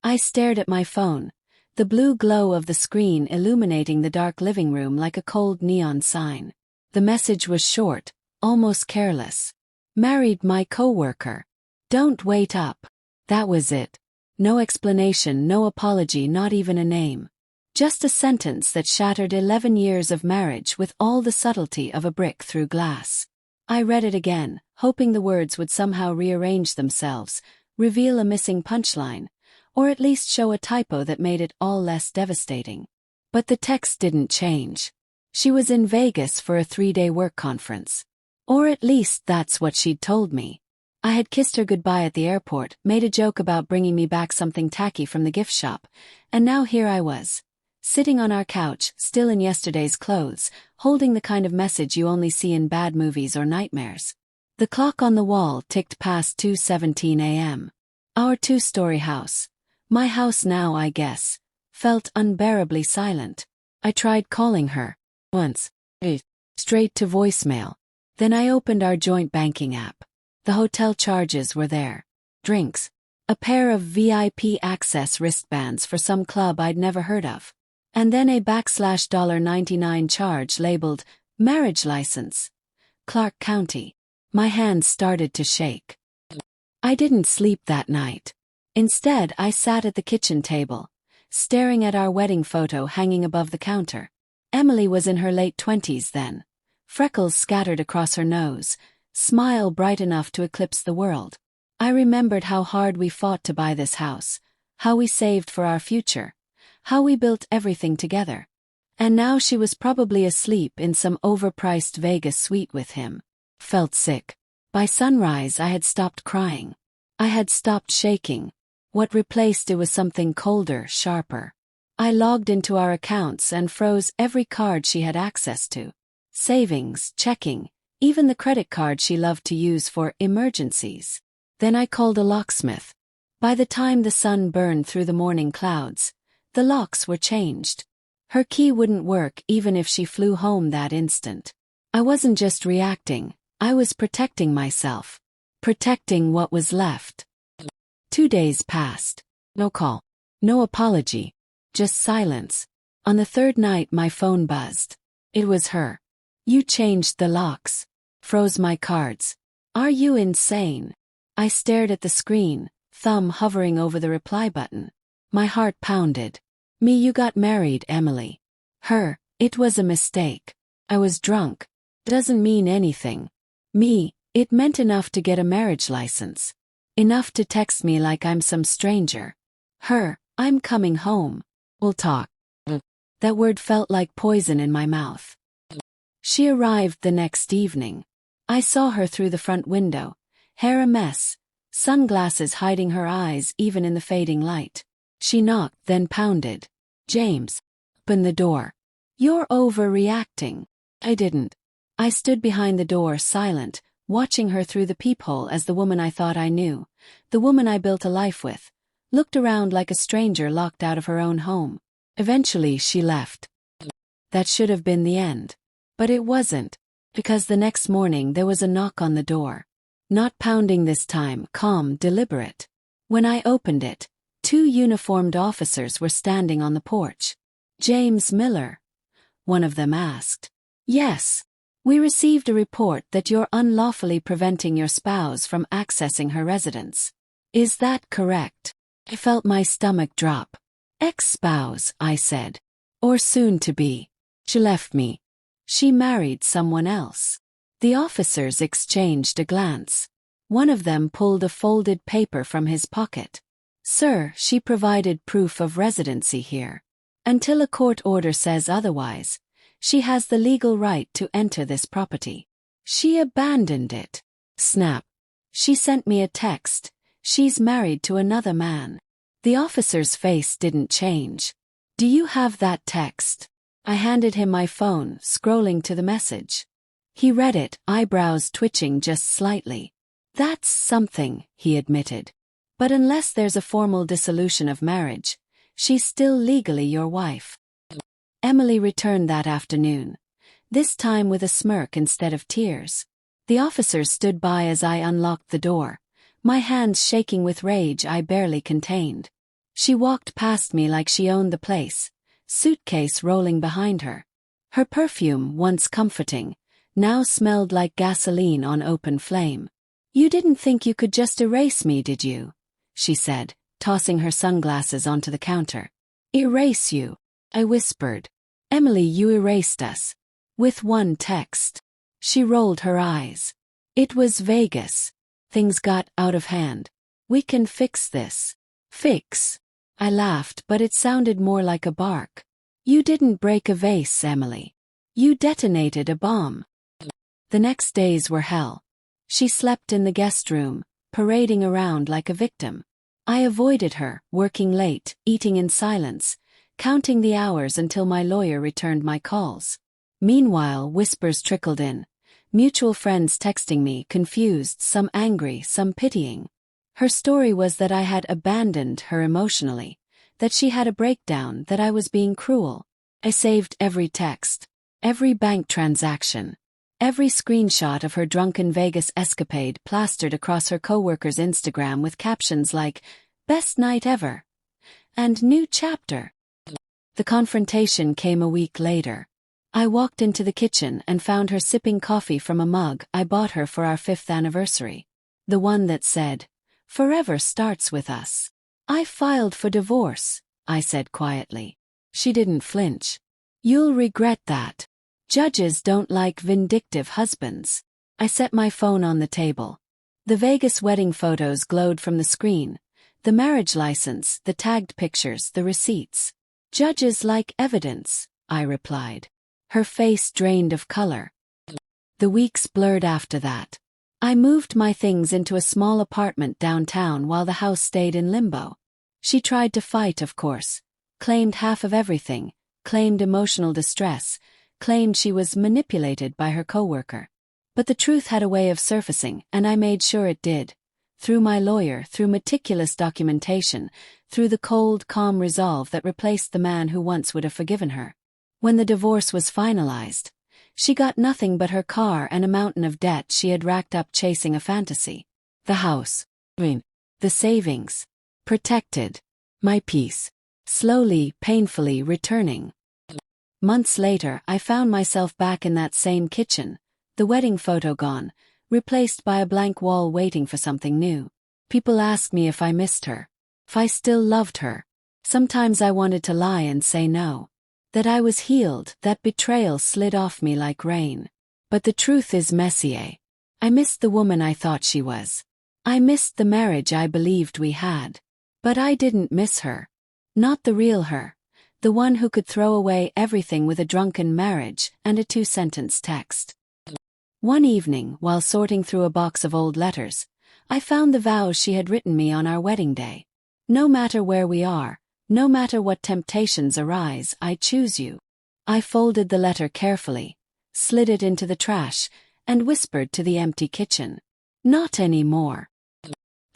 I stared at my phone, the blue glow of the screen illuminating the dark living room like a cold neon sign. The message was short, almost careless. Married my coworker. Don't wait up. That was it. No explanation, no apology, not even a name. Just a sentence that shattered 11 years of marriage with all the subtlety of a brick through glass. I read it again, hoping the words would somehow rearrange themselves, reveal a missing punchline, or at least show a typo that made it all less devastating. But the text didn't change. She was in Vegas for a 3-day work conference. Or at least that's what she'd told me. I had kissed her goodbye at the airport, made a joke about bringing me back something tacky from the gift shop, and now here I was, sitting on our couch, still in yesterday's clothes, holding the kind of message you only see in bad movies or nightmares. The clock on the wall ticked past 2:17 a.m. Our 2-story house, my house now I guess, felt unbearably silent. I tried calling her, once, straight to voicemail. Then I opened our joint banking app. The hotel charges were there. Drinks. A pair of VIP access wristbands for some club I'd never heard of. And then a $99 charge labeled, marriage license. Clark County. My hands started to shake. I didn't sleep that night. Instead, I sat at the kitchen table, staring at our wedding photo hanging above the counter. Emily was in her late 20s then. Freckles scattered across her nose, smile bright enough to eclipse the world. I remembered how hard we fought to buy this house, how we saved for our future, how we built everything together. And now she was probably asleep in some overpriced Vegas suite with him. Felt sick. By sunrise I had stopped crying. I had stopped shaking. What replaced it was something colder, sharper. I logged into our accounts and froze every card she had access to. Savings, checking, even the credit card she loved to use for emergencies. Then I called a locksmith. By the time the sun burned through the morning clouds, the locks were changed. Her key wouldn't work even if she flew home that instant. I wasn't just reacting, I was protecting myself. Protecting what was left. 2 days passed. No call. No apology. Just silence. On the third night my phone buzzed. It was her. You changed the locks. Froze my cards. Are you insane? I stared at the screen, thumb hovering over the reply button. My heart pounded. Me, you got married, Emily. Her, it was a mistake. I was drunk. Doesn't mean anything. Me, it meant enough to get a marriage license. Enough to text me like I'm some stranger. Her, I'm coming home. We'll talk. That word felt like poison in my mouth. She arrived the next evening. I saw her through the front window, hair a mess, sunglasses hiding her eyes even in the fading light. She knocked, then pounded. James. Open the door. You're overreacting. I didn't. I stood behind the door, silent, watching her through the peephole as the woman I thought I knew, the woman I built a life with, looked around like a stranger locked out of her own home. Eventually she left. That should have been the end. But it wasn't, because the next morning there was a knock on the door. Not pounding this time, calm, deliberate. When I opened it, 2 uniformed officers were standing on the porch. James Miller? One of them asked. Yes. We received a report that you're unlawfully preventing your spouse from accessing her residence. Is that correct? I felt my stomach drop. Ex-spouse, I said. Or soon-to-be. She left me. She married someone else. The officers exchanged a glance. One of them pulled a folded paper from his pocket. Sir, she provided proof of residency here. Until a court order says otherwise, she has the legal right to enter this property. She abandoned it. Snap. She sent me a text. She's married to another man. The officer's face didn't change. Do you have that text? I handed him my phone, scrolling to the message. He read it, eyebrows twitching just slightly. That's something, he admitted. But unless there's a formal dissolution of marriage, she's still legally your wife. Emily returned that afternoon, this time with a smirk instead of tears. The officers stood by as I unlocked the door, my hands shaking with rage I barely contained. She walked past me like she owned the place, suitcase rolling behind her. Her perfume, once comforting, now smelled like gasoline on open flame. "You didn't think you could just erase me, did you?" she said, tossing her sunglasses onto the counter. "Erase you?" I whispered. "Emily, you erased us. With one text." She rolled her eyes. "It was Vegas. Things got out of hand. We can fix this." "Fix?" I laughed, but it sounded more like a bark. "You didn't break a vase, Emily. You detonated a bomb." The next days were hell. She slept in the guest room, parading around like a victim. I avoided her, working late, eating in silence, counting the hours until my lawyer returned my calls. Meanwhile, whispers trickled in. Mutual friends texting me, confused, some angry, some pitying. Her story was that I had abandoned her emotionally, that she had a breakdown, that I was being cruel. I saved every text, every bank transaction, every screenshot of her drunken Vegas escapade plastered across her coworker's Instagram with captions like, "Best night ever," and "New chapter." The confrontation came a week later. I walked into the kitchen and found her sipping coffee from a mug I bought her for our 5th anniversary. The one that said, "Forever starts with us." "I filed for divorce," I said quietly. She didn't flinch. "You'll regret that. Judges don't like vindictive husbands." I set my phone on the table. The Vegas wedding photos glowed from the screen, the marriage license, the tagged pictures, the receipts. "Judges like evidence," I replied. Her face drained of color. The weeks blurred after that. I moved my things into a small apartment downtown while the house stayed in limbo. She tried to fight, of course, claimed half of everything, claimed emotional distress, claimed she was manipulated by her coworker. But the truth had a way of surfacing, and I made sure it did. Through my lawyer, through meticulous documentation, through the cold, calm resolve that replaced the man who once would have forgiven her. When the divorce was finalized, she got nothing but her car and a mountain of debt she had racked up chasing a fantasy. The house, the savings, protected, my peace, slowly, painfully returning. Months later, I found myself back in that same kitchen, the wedding photo gone, replaced by a blank wall waiting for something new. People asked me if I missed her, if I still loved her. Sometimes I wanted to lie and say no. That I was healed, that betrayal slid off me like rain. But the truth is, Messier, I missed the woman I thought she was. I missed the marriage I believed we had. But I didn't miss her. Not the real her. The one who could throw away everything with a drunken marriage and a 2-sentence text. One evening, while sorting through a box of old letters, I found the vows she had written me on our wedding day. "No matter where we are, no matter what temptations arise, I choose you." I folded the letter carefully, slid it into the trash, and whispered to the empty kitchen, "Not anymore."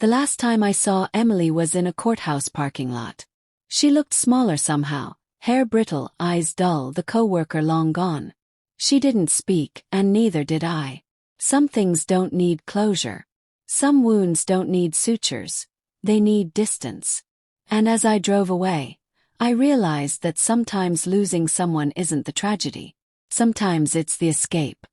The last time I saw Emily was in a courthouse parking lot. She looked smaller somehow, hair brittle, eyes dull, the coworker long gone. She didn't speak, and neither did I. Some things don't need closure. Some wounds don't need sutures. They need distance. And as I drove away, I realized that sometimes losing someone isn't the tragedy. Sometimes it's the escape.